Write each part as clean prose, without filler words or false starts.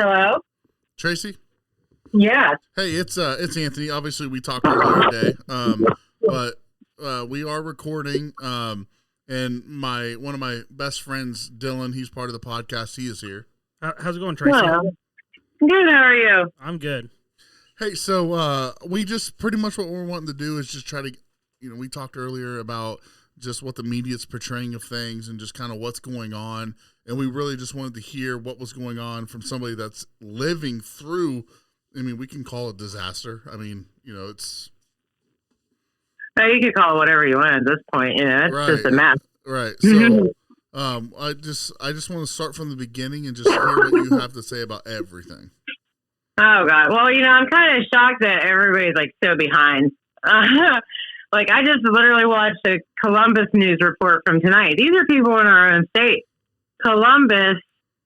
Hello? Tracy? Yes. Hey, it's Anthony. Obviously, we talked earlier today, but we are recording, and one of my best friends, Dylan, he's part of the podcast. He is here. How's it going, Tracy? Hello. Good, how are you? I'm good. Hey, so we just pretty much what we're wanting to do is just try to, we talked earlier about just what the media's portraying of things and just kind of what's going on, and we really just wanted to hear what was going on from somebody that's living through. I mean, we can call it disaster. I mean, it's... You can call it whatever you want at this point. It's right. just a mess. Right. So, I just want to start from the beginning and just hear what you have to say about everything. Oh, God. Well, I'm kind of shocked that everybody's, so behind. I just literally watched a Columbus news report from tonight. These are people in our own state. Columbus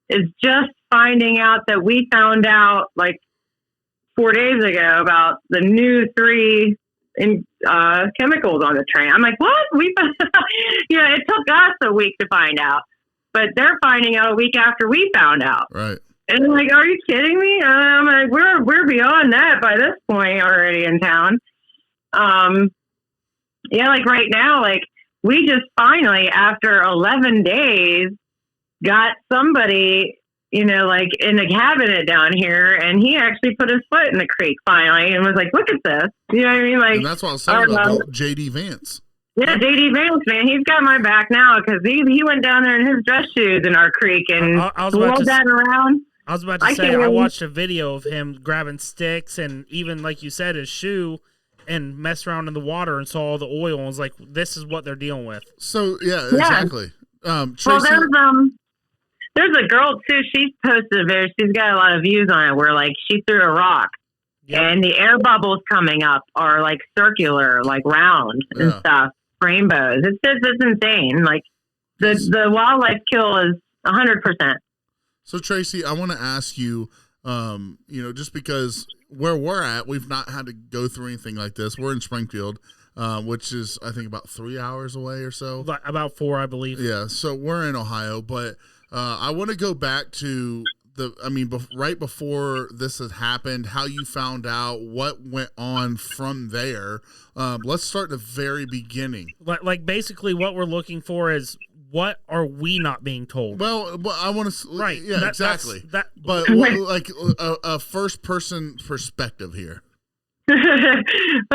is just finding out that we found out, 4 days ago about the new 3 chemicals on the train. I'm like, what? It took us a week to find out, but they're finding out a week after we found out. Right. And I'm like, are you kidding me? I'm like, we're beyond that by this point already in town. Right now, we just finally, after 11 days, got somebody in a cabinet down here, and he actually put his foot in the creek finally and was like, look at this. You know what I mean? And that's what I was saying about J.D. Vance. Yeah, J.D. Vance, man. He's got my back now because he went down there in his dress shoes in our creek and rolled that around. I was about to say, I watched a video of him grabbing sticks and even, like you said, his shoe and messed around in the water and saw all the oil and was like, this is what they're dealing with. So, yeah, exactly. Tracy, there's a girl, too. She's posted a video. She's got a lot of views on it where, she threw a rock. Yep. And the air bubbles coming up are, circular, round and stuff. Rainbows. It's insane. The wildlife kill is 100%. So, Tracy, I want to ask you, just because where we're at, we've not had to go through anything like this. We're in Springfield, which is, I think, about 3 hours away or so. About 4, I believe. Yeah, so we're in Ohio, but... I want to go back to right before this has happened, how you found out, what went on from there. Let's start at the very beginning. Basically what we're looking for is, what are we not being told? Well, I want to... Right. Yeah, exactly. But a first-person perspective here. It's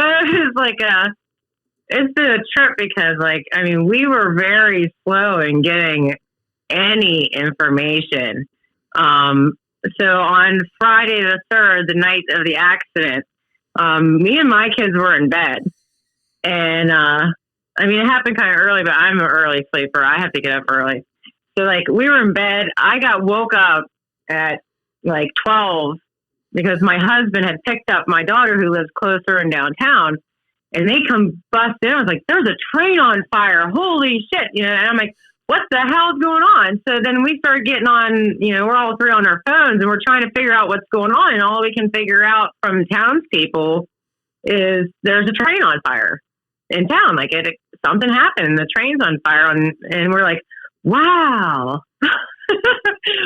been a trip because, we were very slow in getting any information. So on Friday the 3rd, the night of the accident, me and my kids were in bed. And, it happened kind of early, but I'm an early sleeper. I have to get up early. So, we were in bed. I got woke up at, 12 because my husband had picked up my daughter who lives closer in downtown. And they come bust in. I was like, there's a train on fire. Holy shit. And I'm like, what the hell's going on? So then we started getting on, we're all 3 on our phones and we're trying to figure out what's going on. And all we can figure out from townspeople is there's a train on fire in town. Something happened. The train's on fire. And we're like, wow.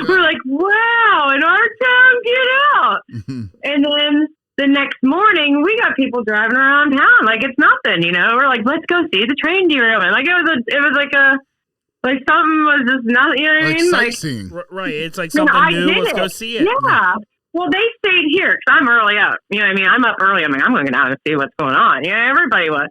We're like, wow, in our town, get out. And then the next morning, we got people driving around town like it's nothing, We're like, let's go see the train derailment. Something was just not, you know what I mean? Sightseeing. Right. It's something new. Let's go see it. Yeah. Well, they stayed here because I'm early up. You know what I mean? I'm up early. I'm going to go down and see what's going on. Everybody was.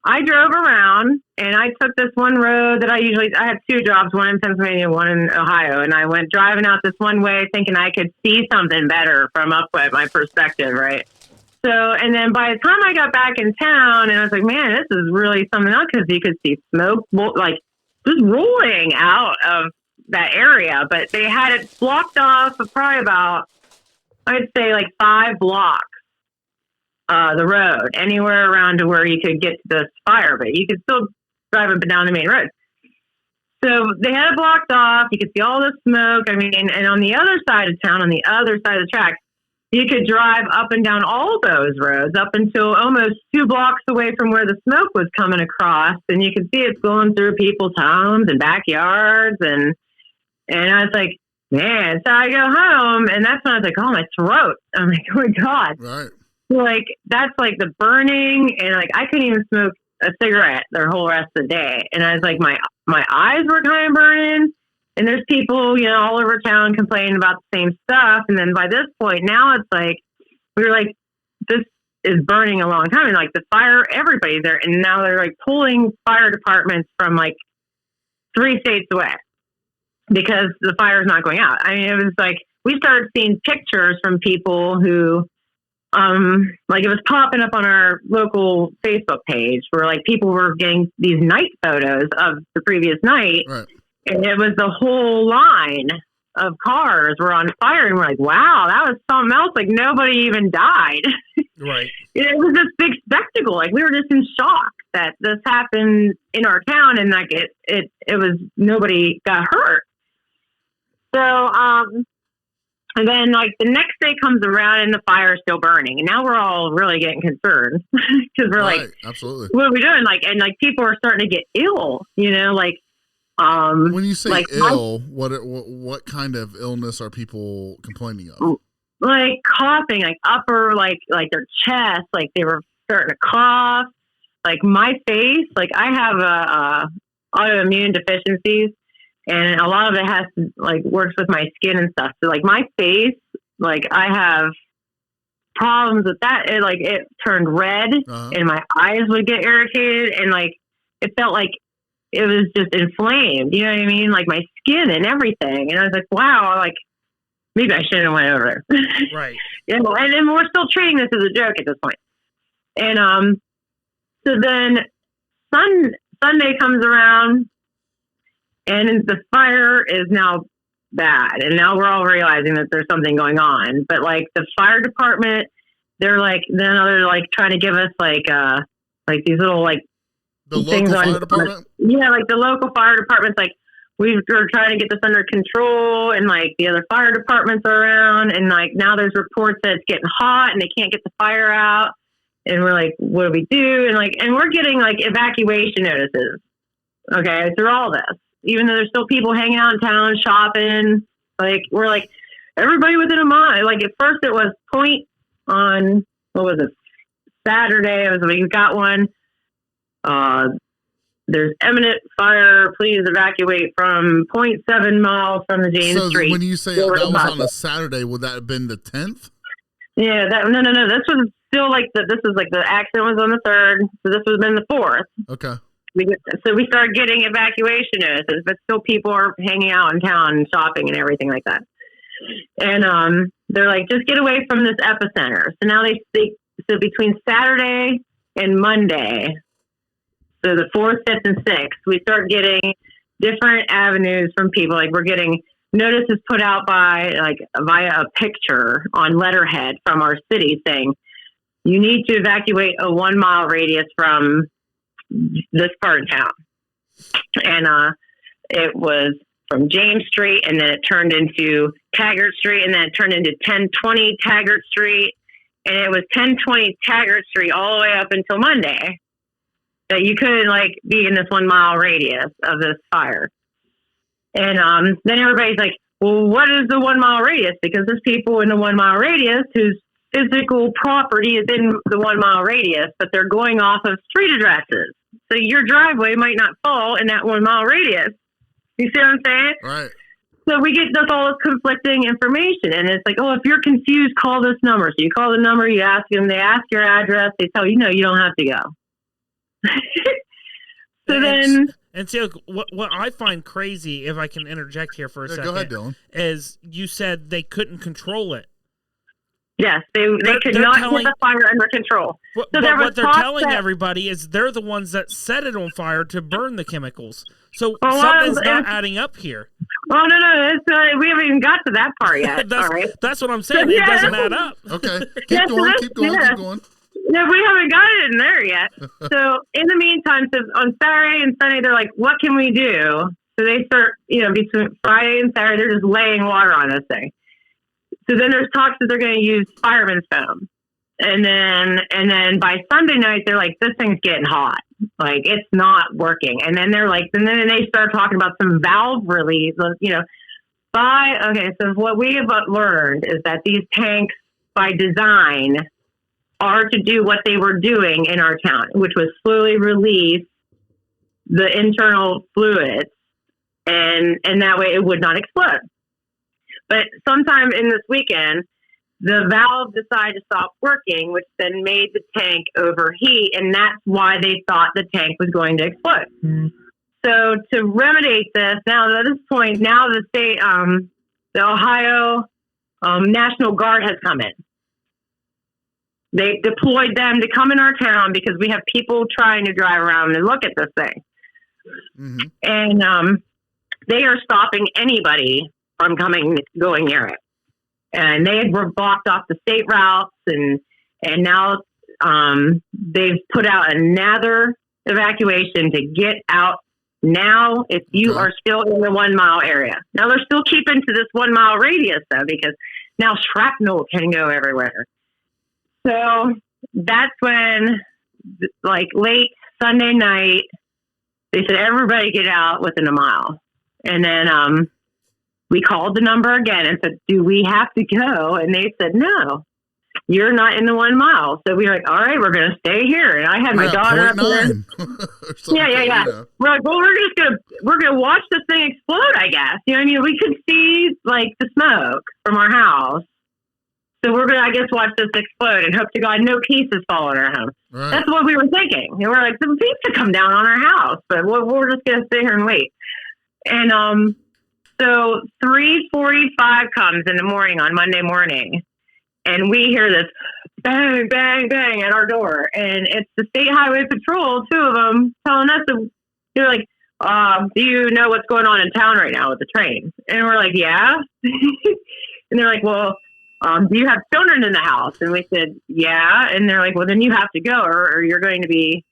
I drove around and I took this one road that I had 2 jobs, one in Pennsylvania, one in Ohio. And I went driving out this one way thinking I could see something better from up at my perspective, right? So, and then by the time I got back in town and I was like, man, this is really something else because you could see smoke, just rolling out of that area, but they had it blocked off for probably about, I'd say 5 blocks, the road, anywhere around to where you could get to this fire, but you could still drive up and down the main road. So they had it blocked off. You could see all the smoke. And on the other side of town, on the other side of the tracks, you could drive up and down all those roads up until almost 2 blocks away from where the smoke was coming across. And you could see it's going through people's homes and backyards. And I was like, man. So I go home, and that's when I was like, oh, my throat. I'm like, oh my God. Right. Like, that's like the burning, and like I couldn't even smoke a cigarette the whole rest of the day. And I was like, my eyes were kind of burning. And there's people, you know, all over town complaining about the same stuff. And then by this point, now it's like, we were like, this is burning a long time. And like the fire, everybody's there. And now they're like pulling fire departments from like 3 states away because the fire's not going out. I mean, it was like, we started seeing pictures from people who, like it was popping up on our local Facebook page where like people were getting these night photos of the previous night. Right. And it was the whole line of cars were on fire. And we're like, wow, that was something else. Like nobody even died. Right. It was this big spectacle. Like we were just in shock that this happened in our town. And like it was, nobody got hurt. So, and then like the next day comes around and the fire is still burning. And now we're all really getting concerned because we're right. like, Absolutely. what are we doing? Like, and like people are starting to get ill, you know, like, when you say like ill, what kind of illness are people complaining of? Like coughing, like upper, like their chest, like they were starting to cough. Like my face, like I have autoimmune deficiencies, and a lot of it has to like works with my skin and stuff. So like my face, like I have problems with that. It turned red, and my eyes would get irritated, and like it felt like it was just inflamed, you know what I mean? Like my skin and everything. And I was like, wow, like maybe I shouldn't have went over there. Right. You know, and then we're still treating this as a joke at this point. And so then Sunday comes around and the fire is now bad. And now we're all realizing that there's something going on. But like the fire department, they're trying to give us like these little like the local fire department? Yeah, like the local fire department's like, we're trying to get this under control, and like the other fire departments are around, and like now there's reports that it's getting hot and they can't get the fire out, and we're like, what do we do? And we're getting like evacuation notices, okay, through all this, even though there's still people hanging out in town shopping. Like we're like, everybody within a mile. Like at first it was point on, what was it, Saturday, we got one. There's imminent fire. Please evacuate from 0.7 miles from the James Street. When you say that was on a Saturday, would that have been the 10th? Yeah, no. This was still like this was like the accident was on the 3rd, so this would have been the 4th. Okay. So we started getting evacuation notices, but still people are hanging out in town and shopping and everything like that. And they're like, just get away from this epicenter. So now so between Saturday and Monday, so the 4th, 5th, and 6th, we start getting different avenues from people. Like we're getting notices put out via a picture on letterhead from our city saying, you need to evacuate a 1 mile radius from this part of town. And it was from James Street, and then it turned into Taggart Street, and then it turned into 1020 Taggart Street. And it was 1020 Taggart Street all the way up until Monday. That you couldn't like be in this 1 mile radius of this fire. And then everybody's like, well, what is the 1 mile radius? Because there's people in the 1 mile radius whose physical property is in the 1 mile radius, but they're going off of street addresses. So your driveway might not fall in that 1 mile radius. You see what I'm saying? Right. So we get all this conflicting information, and it's like, oh, if you're confused, call this number. So you call the number, you ask them, they ask your address, they tell you, no, you don't have to go. And see, what I find crazy, if I can interject here for a second, go ahead, Dylan, is you said they couldn't control it. Yes, they could not get the fire under control. But what they're telling everybody is they're the ones that set it on fire to burn the chemicals. So something's not adding up here. Oh, no. We haven't even got to that part yet. That's what I'm saying. It doesn't add up. Okay. Keep going. No, we haven't got it in there yet. So in the meantime, so on Saturday and Sunday, they're like, what can we do? So they start, between Friday and Saturday, they're just laying water on this thing. So then there's talks that they're going to use fireman's foam. And then by Sunday night, they're like, this thing's getting hot. Like, it's not working. And then they're like, and then they start talking about some valve release, So what we have learned is that these tanks, by design, are to do what they were doing in our town, which was slowly release the internal fluids, and that way it would not explode. But sometime in this weekend, the valve decided to stop working, which then made the tank overheat, and that's why they thought the tank was going to explode. Mm-hmm. So to remedy this, now at this point, now the state, the Ohio National Guard has come in. They deployed them to come in our town because we have people trying to drive around and look at this thing. Mm-hmm. And they are stopping anybody from going near it. And they were blocked off the state routes, and now they've put out another evacuation to get out now if you are still in the 1 mile area. Now they're still keeping to this 1 mile radius though, because now shrapnel can go everywhere. So that's when, like, late Sunday night, they said, everybody get out within a mile. And then we called the number again and said, do we have to go? And they said, no, you're not in the 1 mile. So we were like, all right, we're going to stay here. And I had my daughter up there. Yeah. We're like, well, we're going to watch this thing explode, I guess. You know what I mean? We could see, like, the smoke from our house. So we're going to, I guess, watch this explode and hope to God no pieces fall on our house. Right. That's what we were thinking. And we're like, the piece could come down on our house, but we're just going to sit here and wait. And so 3:45 comes in the morning on Monday morning, and we hear this bang, bang, bang at our door. And it's the State Highway Patrol, 2 of them, telling us, they're like, do you know what's going on in town right now with the train? And we're like, yeah. And they're like, well, do you have children in the house? And we said, yeah. And they're like, well, then you have to go or you're going to be,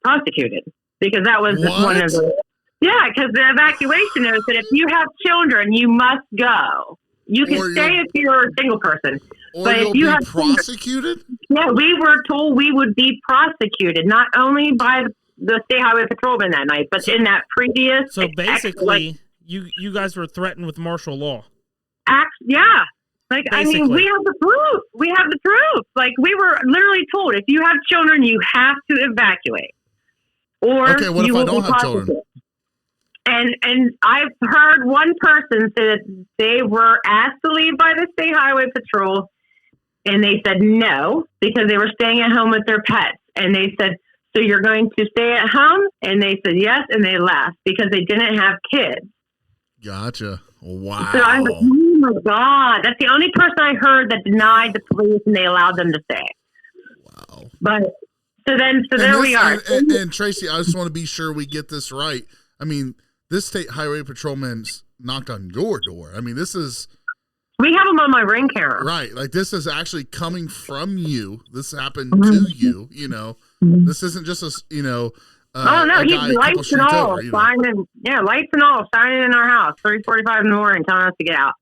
prosecuted. Because that was one of the... Yeah, because the evacuation notice said if you have children, you must go. You can stay if you're a single person. But if you have prosecuted? Yeah, we were told we would be prosecuted, not only by the State Highway Patrolman that night, but in that previous... So basically, you guys were threatened with martial law. Yeah. Like, basically. I mean, we have the proof. Like, we were literally told, if you have children, you have to evacuate. Or okay, what if I don't have children? And I've heard one person say that they were asked to leave by the State Highway Patrol, and they said no, because they were staying at home with their pets. And they said, so you're going to stay at home? And they said yes, and they left because they didn't have kids. Gotcha. Wow. So I was like, oh my God. That's the only person I heard that denied the police and they allowed them to stay. Wow. But so there we are. And Tracy, I just want to be sure we get this right. I mean, this State Highway Patrolman's knocked on your door. I mean, this is... We have them on my ring camera. Right. Like, this is actually coming from you. This happened to you, This isn't just a, oh, no, he's lights and all, signing in our house, 3:45 in the morning, telling us to get out.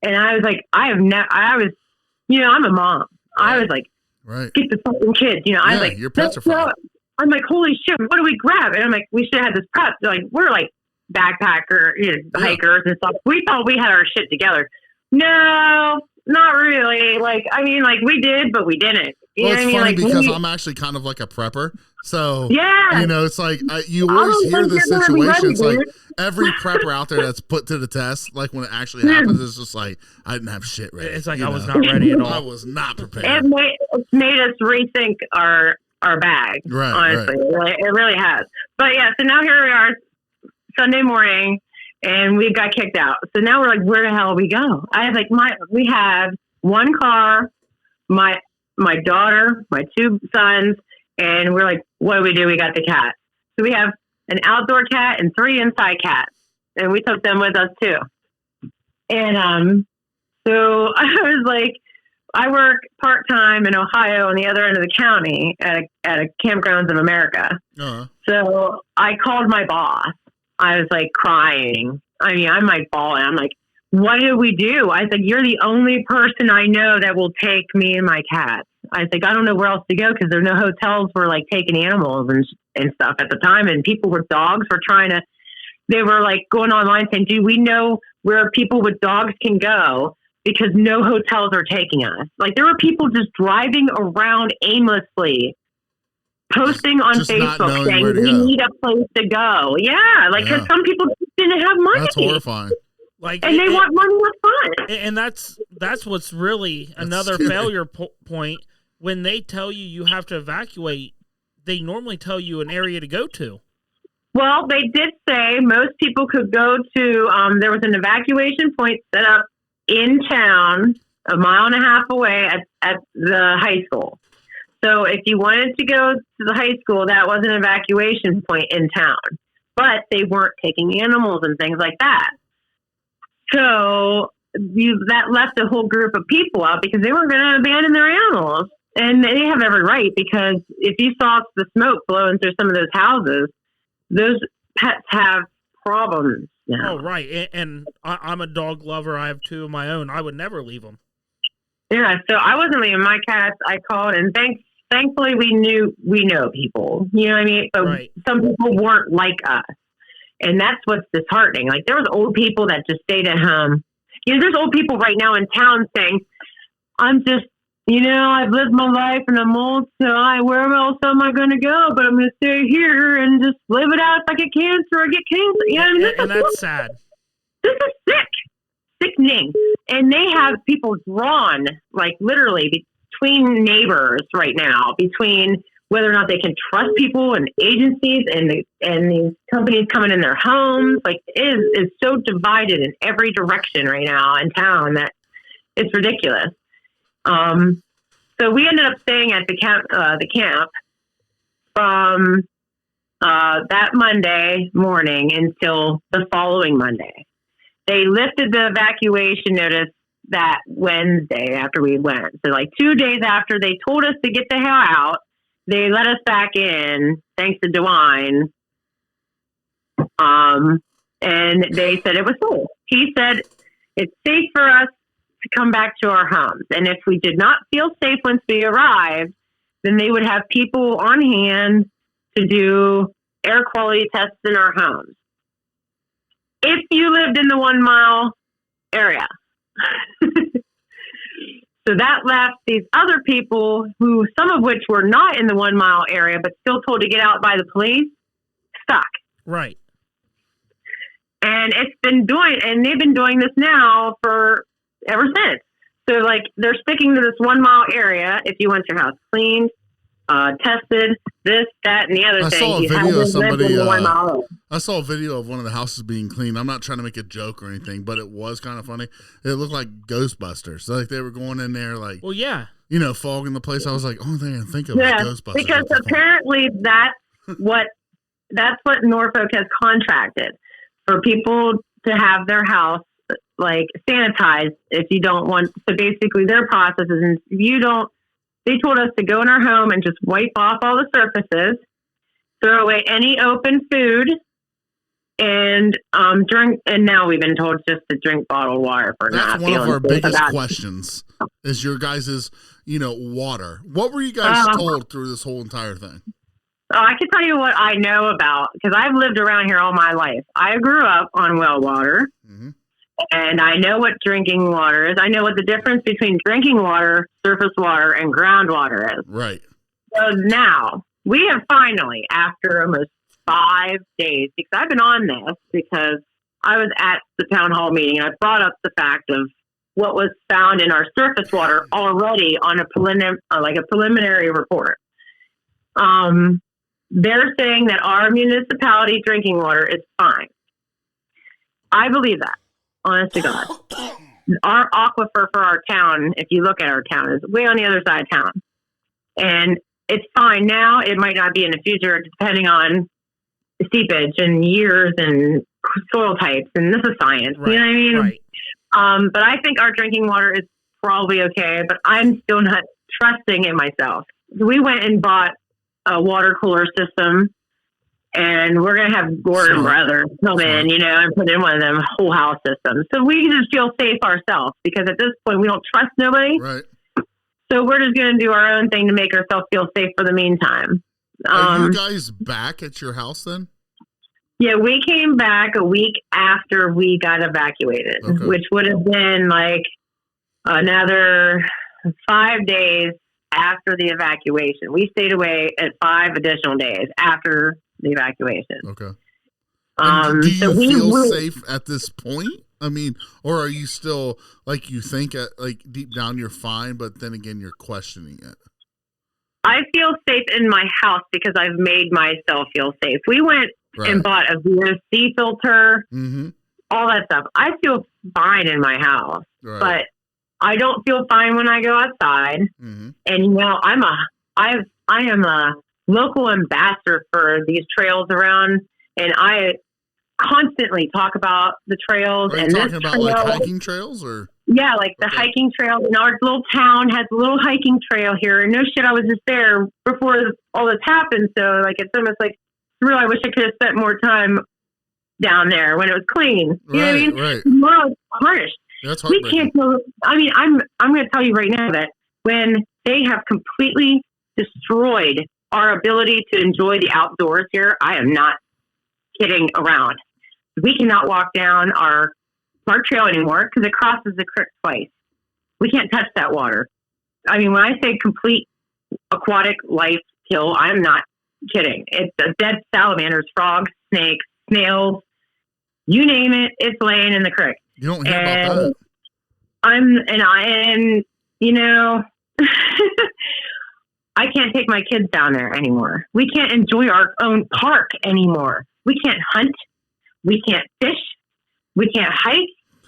And I was like, I'm a mom. I was like, right. Get the fucking kids, I was like, you're petrified. I'm like, holy shit, what do we grab? And I'm like, we should have had this prep. Like, we're like backpacker, hikers and stuff. We thought we had our shit together. No, not really. Like, I mean, like, we did, but we didn't. Well, it's funny because I'm actually kind of like a prepper. So, yeah. It's like, you always hear this situation. It's like every prepper out there that's put to the test, like when it actually happens, it's just like, I didn't have shit ready. It's like I was not ready at all. I was not prepared. It made us rethink our bag, right, honestly. Right. It really has. But yeah, so now here we are, Sunday morning, and we got kicked out. So now we're like, where the hell we go? I was like, we have one car, my daughter, my 2 sons, and we're like, what do? We got the cat. So we have an outdoor cat and 3 inside cats, and we took them with us too. And so I was like, I work part-time in Ohio on the other end of the county at a Campgrounds of America. Uh-huh. So I called my boss. I was like crying. I mean, I'm like bawling. I'm like, what do we do? I said, you're the only person I know that will take me and my cats. I was like, I don't know where else to go because there are no hotels for like taking animals and stuff at the time. And dogs were trying to they were like going online saying, do we know where people with dogs can go? Because no hotels are taking us. Like, there were people just driving around aimlessly, posting on just Facebook saying, we need a place to go. Yeah, like, because some people just didn't have money. That's horrifying. Like, and they want money with fun. And that's what's really another failure point. When they tell you have to evacuate, they normally tell you an area to go to. Well, they did say most people could go to, there was an evacuation point set up in town, a mile and a half away at the high school. So if you wanted to go to the high school, that was an evacuation point in town. But they weren't taking animals and things like that. So that left a whole group of people out because they weren't going to abandon their animals. And they have every right, because if you saw the smoke blowing through some of those houses, those pets have problems now. Oh, right. And I'm a dog lover. I have 2 of my own. I would never leave them. Yeah, so I wasn't leaving my cats. I called, and thankfully we know people. You know what I mean? So some people weren't like us. And that's what's disheartening. Like, there was old people that just stayed at home. You know, there's old people right now in town saying, I'm just, I've lived my life and I'm old, so where else am I going to go? But I'm going to stay here and just live it out. If I get cancer, I get cancer. Yeah, and that's sad. This is sickening. And they have people drawn, like, literally between neighbors right now, between whether or not they can trust people and agencies and these companies coming in their homes. Like, it is so divided in every direction right now in town that it's ridiculous. So we ended up staying at the camp from that Monday morning until the following Monday. They lifted the evacuation notice that Wednesday after we went. So, like, 2 days after they told us to get the hell out, they let us back in, thanks to DeWine. And they said it was safe. He said it's safe for us to come back to our homes. And if we did not feel safe once we arrived, then they would have people on hand to do air quality tests in our homes. If you lived in the 1 mile area. So that left these other people who, some of which were not in the 1 mile area, but still told to get out by the police, stuck. Right. And they've been doing this now for ever since. So, like, they're sticking to this 1 mile area. If you want your house cleaned, tested, this, that, and the other thing. I saw a video of one of the houses being cleaned. I'm not trying to make a joke or anything, but it was kind of funny. It looked like Ghostbusters. Like, they were going in there, like, well, yeah, fogging the place. I was like, only thing I can think of is Ghostbusters. Because apparently that's what Norfolk has contracted for people to have their house, like, sanitized if you don't want. So basically their process is, if you don't, they told us to go in our home and just wipe off all the surfaces, throw away any open food, and drink. And now we've been told just to drink bottled water for That's one of our biggest questions is your guys' water. What were you guys told through this whole entire thing? Oh, I can tell you what I know about, because I've lived around here all my life. I grew up on well water. Mm-hmm. And I know what drinking water is. I know what the difference between drinking water, surface water, and groundwater is. Right. So now, we have finally, after almost 5 days, because I've been on this, because I was at the town hall meeting, and I brought up the fact of what was found in our surface water already on a preliminary report. They're saying that our municipality drinking water is fine. I believe that. Honest to God. Our aquifer for our town, if you look at our town, is way on the other side of town. And it's fine now. It might not be in the future, depending on seepage and years and soil types. And this is science. Right, you know what I mean? Right. But I think our drinking water is probably okay, but I'm still not trusting in myself. We went and bought a water cooler system. And we're going to have Gordon Brothers come in, and put in one of them whole house systems. So we just feel safe ourselves, because at this point we don't trust nobody. Right. So we're just going to do our own thing to make ourselves feel safe for the meantime. Are you guys back at your house then? Yeah, we came back a week after we got evacuated, Okay. which would have been like another 5 days after the evacuation. We stayed away at 5 additional days after the evacuation. Okay. And do you So feel safe at this point? I mean, or are you still like you think like deep down you're fine, but then again you're questioning it? I feel safe in my house because I've made myself feel safe. We went and bought a VOC filter, all that stuff. I feel fine in my house, but I don't feel fine when I go outside. And you know, I am a local ambassador for these trails around, and I constantly talk about the trails. Are you talking about like hiking trails or? Yeah, like the hiking trails. And our little town has a little hiking trail here. And no shit, I was just there before all this happened. So like it's almost like surreal. I wish I could have spent more time down there when it was clean. You know what I mean? Right. Tomorrow it's harsh. That's we can't go. I mean, I'm going to tell you right now that when they have completely destroyed our ability to enjoy the outdoors here, I am not kidding around. We cannot walk down our trail anymore because it crosses the creek twice. We can't touch that water. I mean, when I say complete aquatic life kill, I'm not kidding. It's dead salamanders, frogs, snakes, snails, you name it, it's laying in the creek. You don't hear about that. And you know, I can't take my kids down there anymore. We can't enjoy our own park anymore. We can't hunt. We can't fish. We can't hike.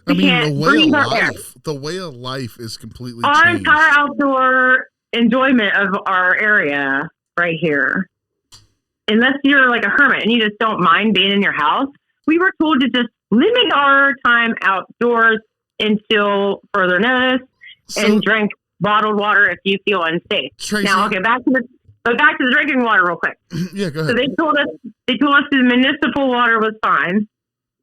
I mean, the way of life is completely our changed. Entire outdoor enjoyment of our area right here. Unless you're like a hermit and you just don't mind being in your house, we were told to just limit our time outdoors until further notice and drink bottled water if you feel unsafe. Tracy, now, okay, back to the drinking water real quick. Yeah, go ahead. So they told us the municipal water was fine,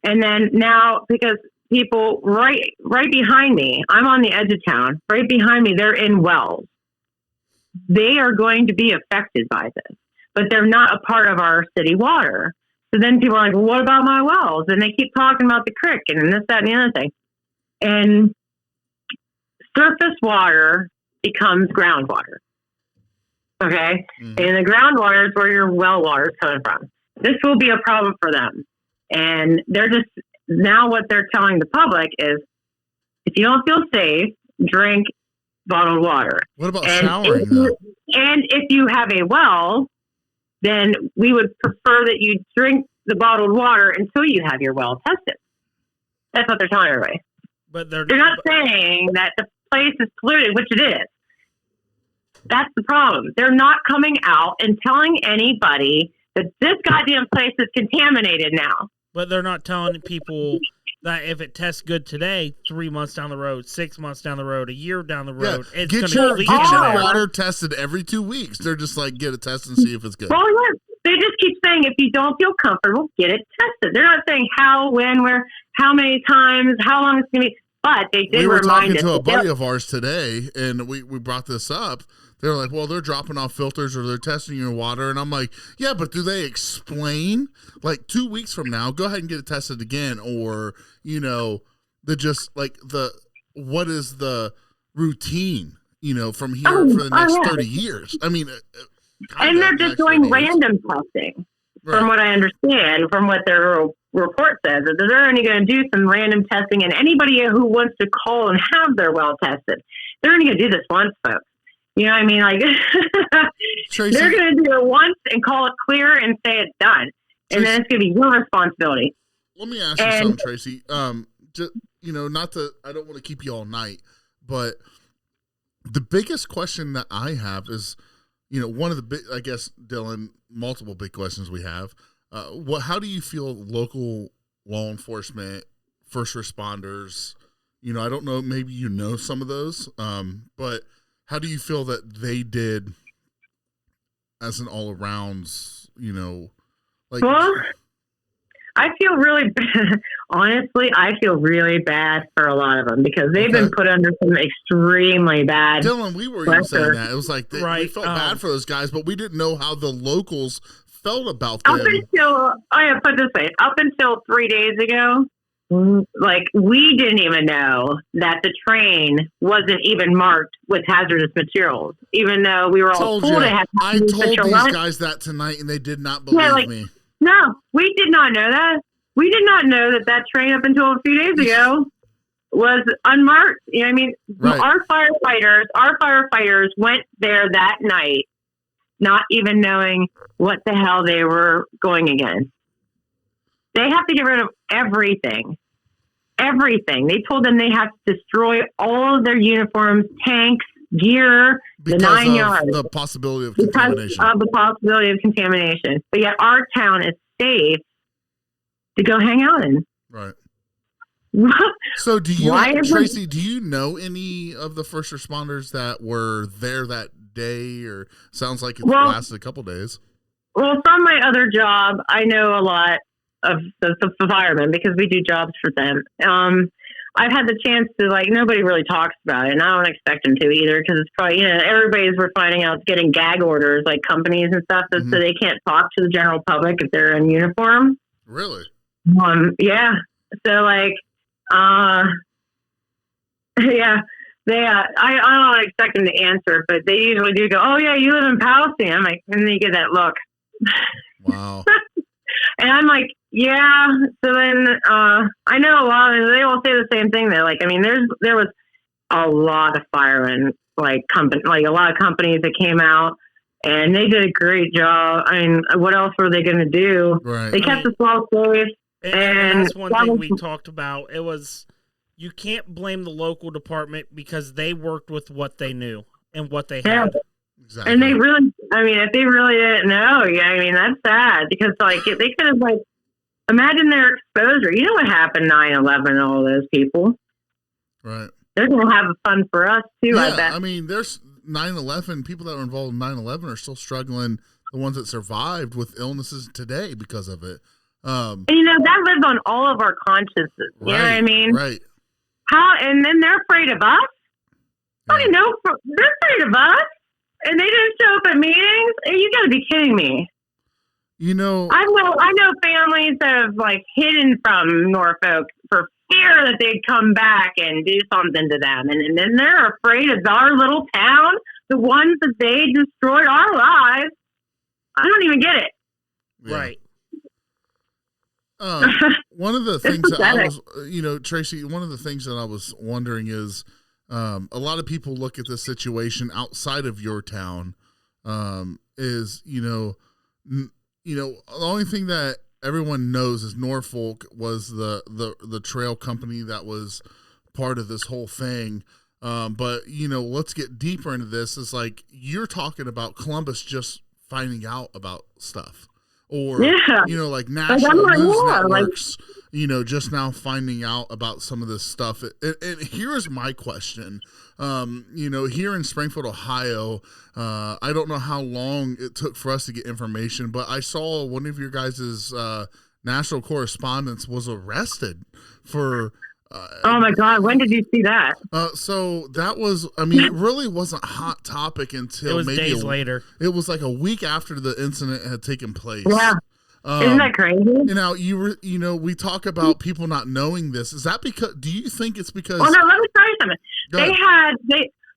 and then now because people right behind me, I'm on the edge of town. Right behind me, they're in wells. They are going to be affected by this, but they're not a part of our city water. So then people are like, well, what about my wells? And they keep talking about the creek and this, that, and the other thing. And surface water becomes groundwater. Okay? And the groundwater is where your well water is coming from. This will be a problem for them. And they're just, now what they're telling the public is, if you don't feel safe, drink bottled water. What about showering, though? And if you have a well, then we would prefer that you drink the bottled water until you have your well tested. That's what they're telling everybody. But they're not saying that the place is polluted, which it is. That's the problem. They're not coming out and telling anybody that this goddamn place is contaminated now. But they're not telling people that if it tests good today, 3 months down the road, 6 months down the road, a year down the road, it's going to get your water tested every 2 weeks. They're just like, get it tested and see if it's good. Well, yeah. They just keep saying, if you don't feel comfortable, get it tested. They're not saying how, when, where, how many times, how long it's going to be. But they did remind us. We were talking to a buddy of ours today, and we brought this up. They're like, well, they're dropping off filters or they're testing your water. And I'm like, yeah, but do they explain? Like 2 weeks from now, go ahead and get it tested again. Or, you know, what is the routine, you know, from here for the next 30 years? I mean, and they're just doing random testing, from what I understand, from what their report says. That they're only going to do some random testing, and anybody who wants to call and have their well tested, they're only going to do this once, folks. You know what I mean? Like, Tracy, they're going to do it once and call it clear and say it's done. And then it's going to be your responsibility. Let me ask you something, Tracy. Just, you know, I don't want to keep you all night, but the biggest question that I have is, you know, one of the big, I guess, Dylan, multiple big questions we have. How do you feel local law enforcement, first responders, you know, I don't know, maybe you know some of those, but how do you feel that they did as an all around, you know, like? Well, I feel really bad. Honestly, I feel really bad for a lot of them because they've been put under some extremely bad. Dylan, we were even saying that. It was like we felt bad for those guys, but we didn't know how the locals felt about Up them. until, put it this way, up until 3 days ago, like, we didn't even know that the train wasn't even marked with hazardous materials, even though we were all told it had I told material these on it. guys that tonight, and they did not believe me. No, we did not know that. We did not know that train up until a few days ago was unmarked. You know what I mean? Right. Our firefighters went there that night, not even knowing what the hell they were going against. They have to get rid of everything. Everything. They told them they have to destroy all of their uniforms, tanks, gear, because the 9 of yards. the possibility of contamination. Because of the possibility of contamination. But yet our town is safe to go hang out in. Right. So Tracy, do you know any of the first responders that were there that day, or sounds like it lasted a couple days? Well, from my other job, I know a lot of the firemen because we do jobs for them. I've had the chance to, like, nobody really talks about it, and I don't expect them to either, because it's probably, we're finding out it's getting gag orders, like companies and stuff, so they can't talk to the general public if they're in uniform. Really? Yeah. So, like, yeah, I don't expect them to answer, but they usually do go, "Oh yeah, you live in Palestine." I'm like, and then you get that look. Wow. And I'm like, yeah. So then, I know a lot of, they all say the same thing. They're like, I mean, there was a lot of firemen, like a lot of companies that came out, and they did a great job. I mean, what else were they going to do? Right. They kept us all safe. And that's one thing we talked about. It was, you can't blame the local department because they worked with what they knew and what they had. Exactly. And they really, I mean, if they really didn't know, yeah, I mean, that's sad because, like, they could have, like, imagine their exposure. You know what happened 9/11 to all those people? Right. They're going to have fun for us, too, I bet. I mean, there's 9/11, people that were involved in 9/11 are still struggling, the ones that survived, with illnesses today because of it. And, that lives on all of our consciences. You know what I mean? Right. And then they're afraid of us? Yeah. I know, they're afraid of us. And they didn't show up at meetings? You got to be kidding me. I know families that have, like, hidden from Norfolk for fear that they'd come back and do something to them. And then they're afraid of our little town, the ones that they destroyed our lives. I don't even get it. Yeah. Right. One of the things that I was, Tracy, one of the things that I was wondering is, a lot of people look at this situation outside of your town, is, the only thing that everyone knows is Norfolk was the trail company that was part of this whole thing. But let's get deeper into this. It's like, you're talking about Columbus just finding out about stuff. Or, like national news networks, just now finding out about some of this stuff. And here's my question. Here in Springfield, Ohio, I don't know how long it took for us to get information, but I saw one of your guys' national correspondents was arrested for... oh my God! When did you see that? So that was, it really wasn't a hot topic until it was maybe days later. It was like a week after the incident had taken place. Yeah, isn't that crazy? Now we talk about people not knowing this. Is that because? Do you think it's because? Well, no. Let me tell you something.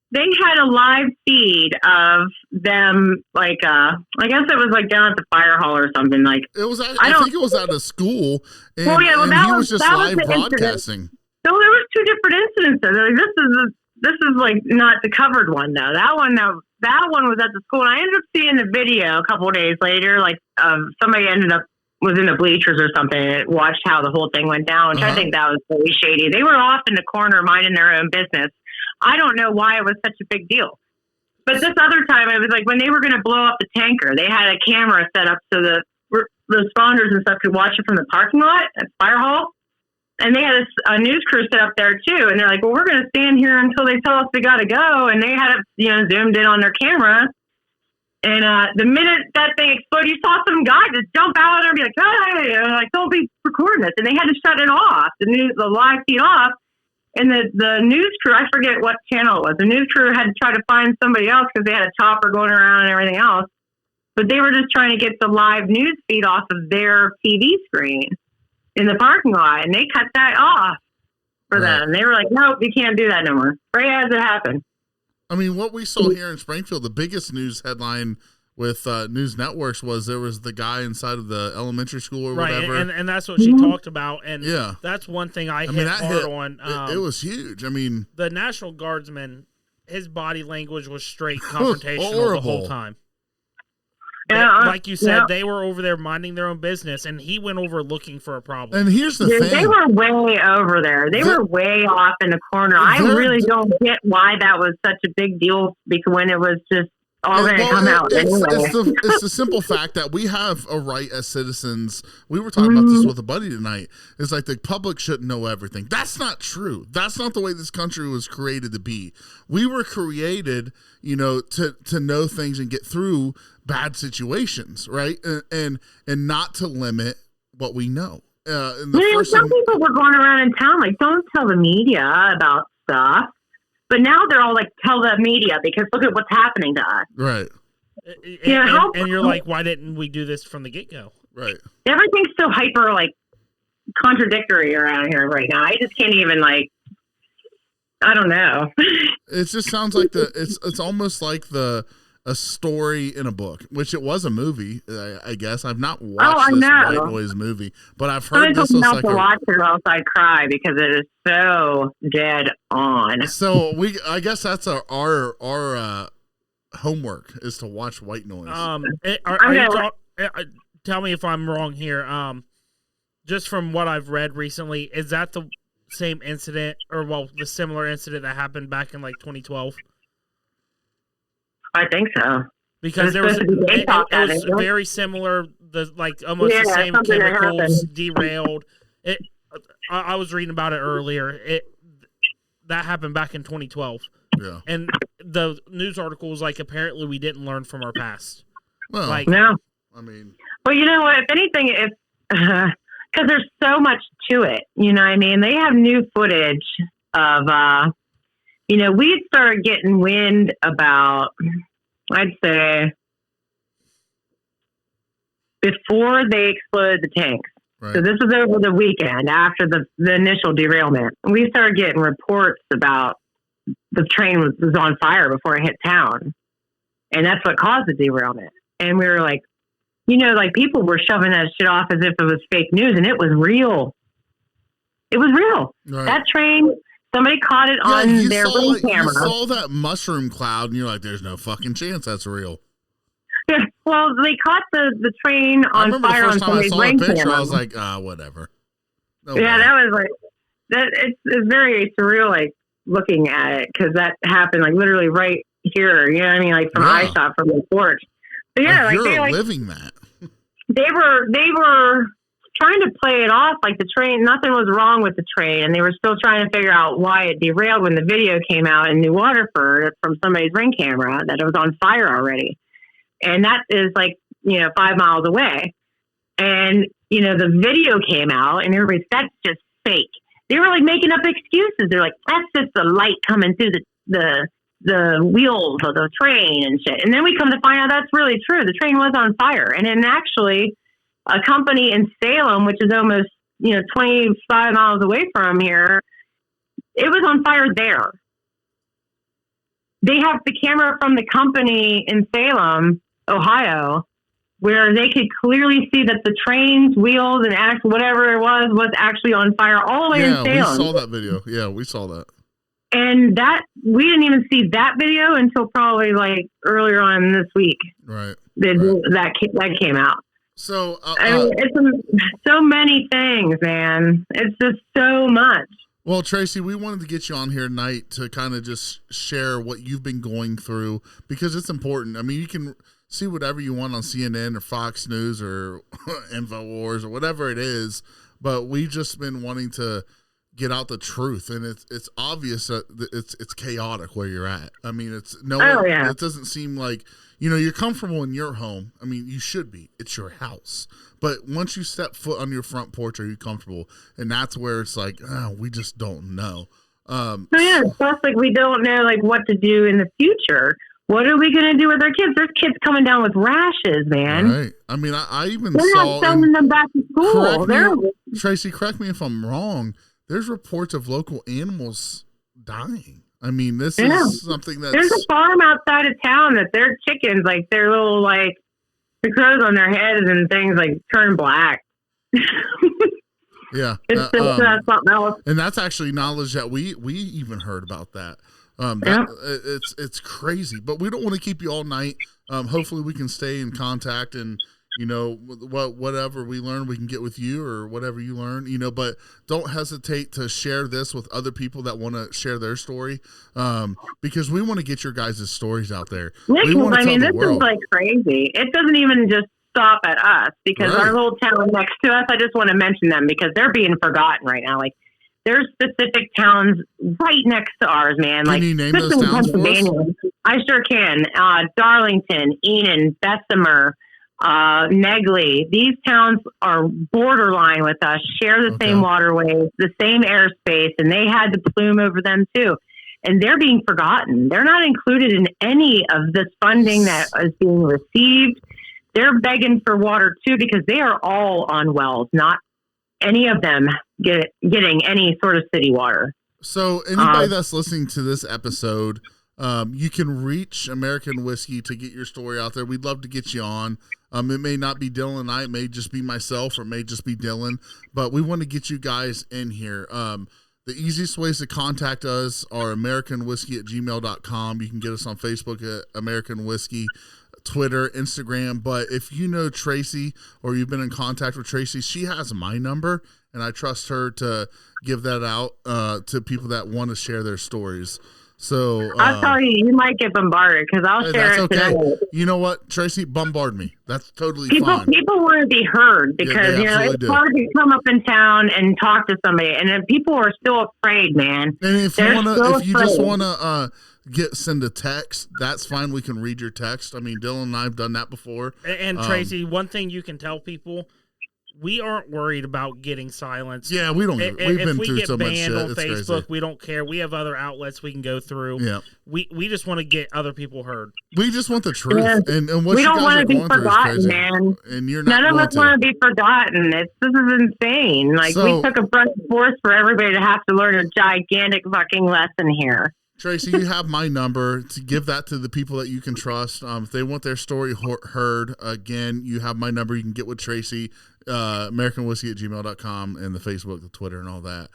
They had a live feed of them, like, I guess it was like down at the fire hall or something. Like, it was. I think it was at a school. And, he was just live broadcasting. So there was two different incidences. Like, this is like not the covered one though. That one was at the school. And I ended up seeing the video a couple of days later. Like, somebody was in the bleachers or something and watched how the whole thing went down, which I think that was really shady. They were off in the corner minding their own business. I don't know why it was such a big deal. But this other time, it was like when they were going to blow up the tanker, they had a camera set up so the responders and stuff could watch it from the parking lot at Fire Hall. And they had a news crew set up there too. And they're like, well, we're going to stand here until they tell us we got to go. And they had it, zoomed in on their camera. And the minute that thing exploded, you saw some guy just jump out there and be like, hey, like, don't be recording this. And they had to shut it off, the live feed off. And the news crew, I forget what channel it was. The news crew had to try to find somebody else because they had a chopper going around and everything else. but they were just trying to get the live news feed off of their TV screen in the parking lot, and they cut that off for them. They were like, nope, you can't do that no more. Right as it happened. I mean, what we saw here in Springfield, the biggest news headline with news networks was there was the guy inside of the elementary school or whatever. And that's what she talked about. And yeah, that's one thing I hit hard on. It was huge. I mean, the National Guardsman, his body language was straight confrontational the whole time. Yeah, like you said, they were over there minding their own business, and he went over looking for a problem. And here's the thing. They were way over there. They were way off in the corner. I really don't get why that was such a big deal, because when it was just all going to come out anyway. It's the simple fact that we have a right as citizens. We were talking about this with a buddy tonight. It's like the public shouldn't know everything. That's not true. That's not the way this country was created to be. We were created, to know things and get through bad situations, right? And not to limit what we know. Some people were going around in town like, don't tell the media about stuff. But now they're all like, tell the media because look at what's happening to us. Right. And you're like, why didn't we do this from the get-go? Right. Everything's so hyper, like, contradictory around here right now. I just can't even, like, I don't know. It just sounds like it's almost like a story in a book, which it was a movie, I guess. I've not watched this White Noise movie, but I've heard this was like watch it or else I cry because it is so dead on. So I guess that's our homework is to watch White Noise. Tell me if I'm wrong here. Just from what I've read recently, is that the same incident the similar incident that happened back in like 2012? I think so. Because it was very similar, almost the same chemicals derailed. I was reading about it earlier. That happened back in 2012. Yeah. And the news article was like, apparently we didn't learn from our past. Well, no. I mean, well, you know what? If anything, because there's so much to it. You know what I mean? They have new footage of. We started getting wind about, I'd say, before they exploded the tanks. Right. So this was over the weekend after the initial derailment. We started getting reports about the train was on fire before it hit town. And that's what caused the derailment. And we were like, people were shoving that shit off as if it was fake news, and it was real. It was real. Right. That train... Somebody caught it on their ring camera. You saw that mushroom cloud, and you're like, "There's no fucking chance that's real." Yeah, well, they caught the train on fire on somebody's ring camera. I was like, whatever. No way. That was like that. It's very surreal, like looking at it, because that happened like literally right here. You know what I mean? Like from eye shot from the porch. But yeah, you're living that. They were trying to play it off like the train, nothing was wrong with the train, and they were still trying to figure out why it derailed when the video came out in New Waterford from somebody's ring camera that it was on fire already. And that is 5 miles away. And, the video came out and everybody's, that's just fake. They were like making up excuses. They're like, that's just the light coming through the wheels of the train and shit. And then we come to find out that's really true. The train was on fire. And then actually, a company in Salem, which is almost, 25 miles away from here, it was on fire there. They have the camera from the company in Salem, Ohio, where they could clearly see that the train's wheels and whatever it was actually on fire all the way in Salem. Yeah, we saw that video. Yeah, we saw that. And we didn't even see that video until probably earlier on this week. Right. That came out. So it's so many things, man. It's just so much. Well, Tracy, we wanted to get you on here tonight to kind of just share what you've been going through, because it's important. I mean, you can see whatever you want on CNN or Fox News or InfoWars or whatever it is, but we've just been wanting to get out the truth, and it's obvious that it's chaotic where you're at. I mean, it doesn't seem like, you're comfortable in your home. I mean, you should be. It's your house. But once you step foot on your front porch, are you comfortable? And that's where it's like, we just don't know. Plus, we don't know what to do in the future. what are we going to do with our kids? There's kids coming down with rashes, man. Right. I mean, I even They're saw. not sending them back to school. Tracy, correct me if I'm wrong. There's reports of local animals dying. I mean, this is something that's... There's a farm outside of town that their chickens, like, their little, like, the crows on their heads and things, like, turn black. Yeah. It's something else. And that's actually knowledge that we even heard about that. It's crazy, but we don't want to keep you all night. Hopefully we can stay in contact, and whatever we learn, we can get with you, or whatever you learn, but don't hesitate to share this with other people that want to share their story. Because we want to get your guys' stories out there. This is like crazy. It doesn't even just stop at us, because our little town next to us, I just want to mention them because they're being forgotten right now. Like, there's specific towns right next to ours, man. Can you name those towns for us? I sure can. Darlington, Enon, Bessemer, Negley. These towns are borderline with us, share the same waterways, the same airspace, and they had the plume over them too. And they're being forgotten. They're not included in any of this funding that is being received. They're begging for water too, because they are all on wells, not any of them getting any sort of city water. So anybody that's listening to this episode, you can reach American Whiskey to get your story out there. We'd love to get you on. It may not be Dylan and I, it may just be myself, or it may just be Dylan, but we want to get you guys in here. The easiest ways to contact us are AmericanWhiskey@gmail.com. You can get us on Facebook at American Whiskey, Twitter, Instagram. But if you know Tracy, or you've been in contact with Tracy, she has my number, and I trust her to give that out to people that want to share their stories. So I'll tell you, you might get bombarded, because I'll share it okay. tonight. You know what, Tracy, bombard me. That's totally fine. People want to be heard, because it's hard to come up in town and talk to somebody, and then people are still afraid, man. And if you just want to send a text, that's fine. We can read your text. I mean, Dylan and I have done that before. And Tracy, one thing you can tell people, we aren't worried about getting silenced. Yeah, we don't. We've been through so much shit. On it's Facebook, crazy. We don't care. We have other outlets we can go through. Yeah, we just want to get other people heard. We just want the truth, and what we you don't guys want are to be going through is forgotten, crazy. man. And you're not. None of us want to be forgotten. This is insane. Like, we took a brush force for everybody to have to learn a gigantic fucking lesson here. Tracy, you have my number to give that to the people that you can trust. If they want their story heard, again, you have my number. You can get with Tracy, AmericanWhiskey@gmail.com, and the Facebook, the Twitter, and all that.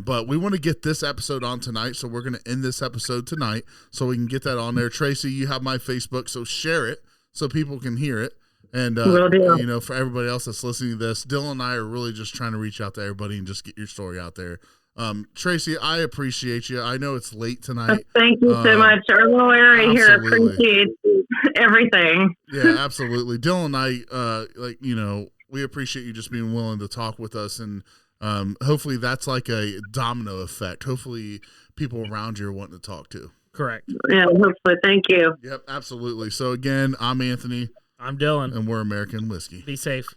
But we want to get this episode on tonight, so we're going to end this episode tonight so we can get that on there. Tracy, you have my Facebook, so share it so people can hear it. And, for everybody else that's listening to this, Dylan and I are really just trying to reach out to everybody and just get your story out there. Tracy, I appreciate you. I know it's late tonight. Thank you so much. Our little area here appreciates everything. Yeah, absolutely. Dylan and I, we appreciate you just being willing to talk with us, and hopefully that's like a domino effect. Hopefully people around you are wanting to talk to. Correct. Yeah, hopefully. Thank you. Yep, absolutely. So again, I'm Anthony. I'm Dylan. And we're American Whiskey. Be safe.